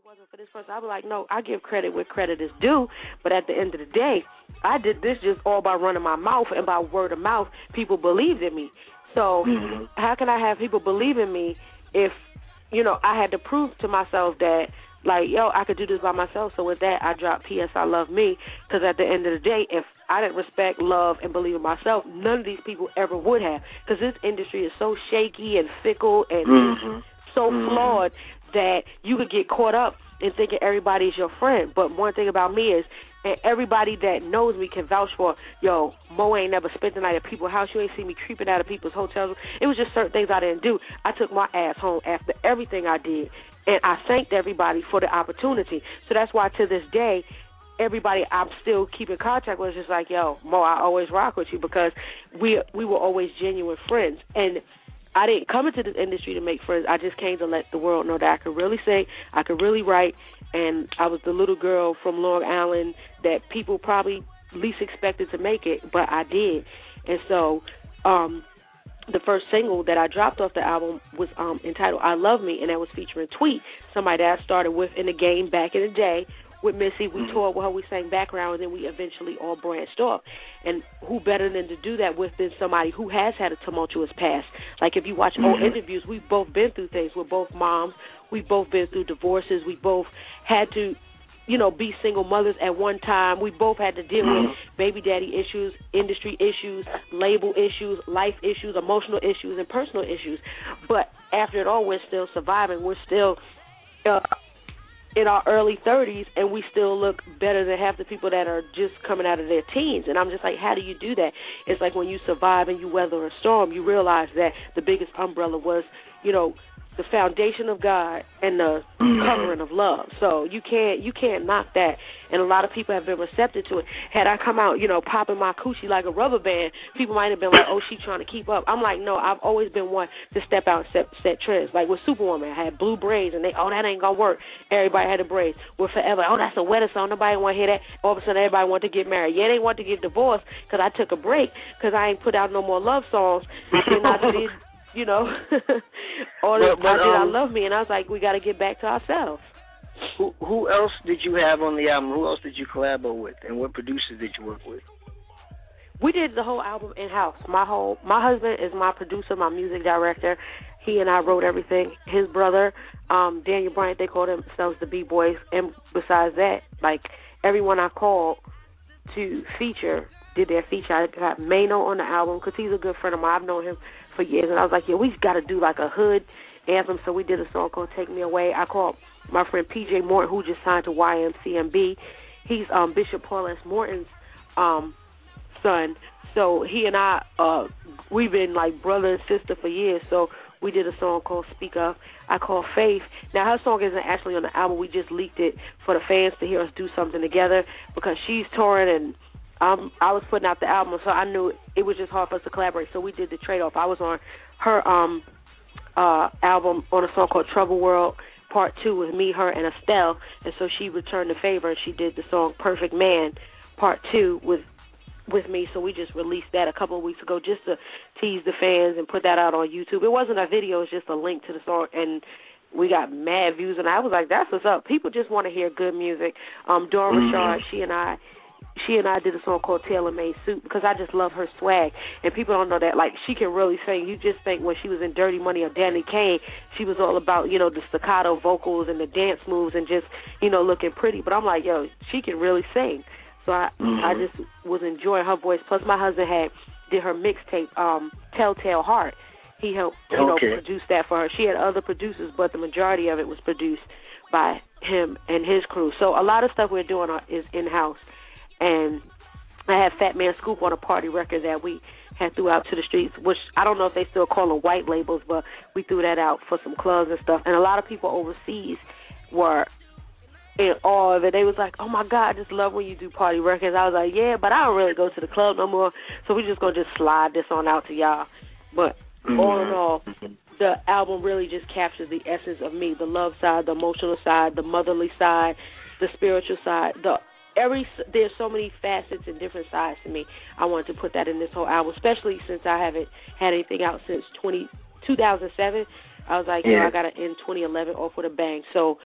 it wasn't for this person, I'd be like, no, I give credit where credit is due. But at the end of the day, I did this just all by running my mouth, and by word of mouth, people believed in me. So how can I have people believe in me if, I had to prove to myself that, like, I could do this by myself. So with that, I dropped P.S. I Love Me, because at the end of the day, if I didn't respect, love, and believe in myself, none of these people ever would have, because this industry is so shaky and fickle and so flawed that you could get caught up in thinking everybody's your friend. But one thing about me is, and everybody that knows me can vouch for, Mo ain't never spent the night at people's house. You ain't see me creeping out of people's hotels. It was just certain things I didn't do. I took my ass home after everything I did, and I thanked everybody for the opportunity. So that's why to this day, everybody I'm still keeping contact with is just like, Mo, I always rock with you, because we were always genuine friends. And I didn't come into this industry to make friends. I just came to let the world know that I could really sing, I could really write, and I was the little girl from Long Island that people probably least expected to make it, but I did. And so the first single that I dropped off the album was entitled I Love Me, and that was featuring Tweet, somebody that I started with in the game back in the day. With Missy, we toured with her, we sang background, and then we eventually all branched off. And who better than to do that with than somebody who has had a tumultuous past? Like, if you watch old interviews, we've both been through things. We're both moms. We've both been through divorces. We both had to, be single mothers at one time. We both had to deal with baby daddy issues, industry issues, label issues, life issues, emotional issues, and personal issues. But after it all, we're still surviving. We're still in our early 30s, and we still look better than half the people that are just coming out of their teens. And I'm just like, how do you do that? It's like when you survive and you weather a storm, you realize that the biggest umbrella was, the foundation of God and the covering of love. So you can't knock that. And a lot of people have been receptive to it. Had I come out, popping my coochie like a rubber band, people might have been like, oh, she's trying to keep up. I'm like, no, I've always been one to step out and set trends. Like with Superwoman, I had blue braids, and that ain't gonna work. Everybody had the braids. With Forever, that's a wedding song. Nobody want to hear that. All of a sudden, everybody want to get married. Yeah, they want to get divorced because I took a break because I ain't put out no more love songs. And I did, I Love Me, and I was like, we got to get back to ourselves. Who else did you have on the album? Who else did you collaborate with, and what producers did you work with? We did the whole album in-house. My husband is my producer, my music director. He and I wrote everything. His brother, Daniel Bryant, they call themselves the B-Boys. And besides that, like, everyone I called to feature did their feature. I got Mano on the album because he's a good friend of mine. I've known him for years. And I was like, we got to do like a hood anthem. So we did a song called Take Me Away. I called my friend P.J. Morton, who just signed to YMCMB. He's Bishop Paul S. Morton's son. So he and I, we've been like brother and sister for years. So we did a song called Speak Up. I call Faith. Now, her song isn't actually on the album. We just leaked it for the fans to hear us do something together because she's touring and I was putting out the album, so I knew it was just hard for us to collaborate. So we did the trade-off. I was on her album on a song called Trouble World Part 2 with me, her, and Estelle. And so she returned the favor, and she did the song Perfect Man Part 2 with me. So we just released that a couple of weeks ago just to tease the fans and put that out on YouTube. It wasn't a video. It was just a link to the song, and we got mad views. And I was like, that's what's up. People just want to hear good music. Dawn Richard, she and I did a song called Tailor Made Suit because I just love her swag. And people don't know that. Like, she can really sing. You just think when she was in Dirty Money or Danny Kaye, she was all about, the staccato vocals and the dance moves and just, looking pretty. But I'm like, she can really sing. So I just was enjoying her voice. Plus, my husband did her mixtape, Telltale Heart. He helped, produce that for her. She had other producers, but the majority of it was produced by him and his crew. So a lot of stuff we're doing is in-house. And I had Fat Man Scoop on a party record that we had threw out to the streets, which I don't know if they still call them white labels, but we threw that out for some clubs and stuff. And a lot of people overseas were in awe of it. They was like, oh, my God, I just love when you do party records. I was like, yeah, but I don't really go to the club no more, so we just going to just slide this on out to y'all. But all in all, the album really just captures the essence of me, the love side, the emotional side, the motherly side, the spiritual side, there's so many facets and different sides to me. I wanted to put that in this whole album, especially since I haven't had anything out since 2007. I was like, I got to end 2011 off with a bang. So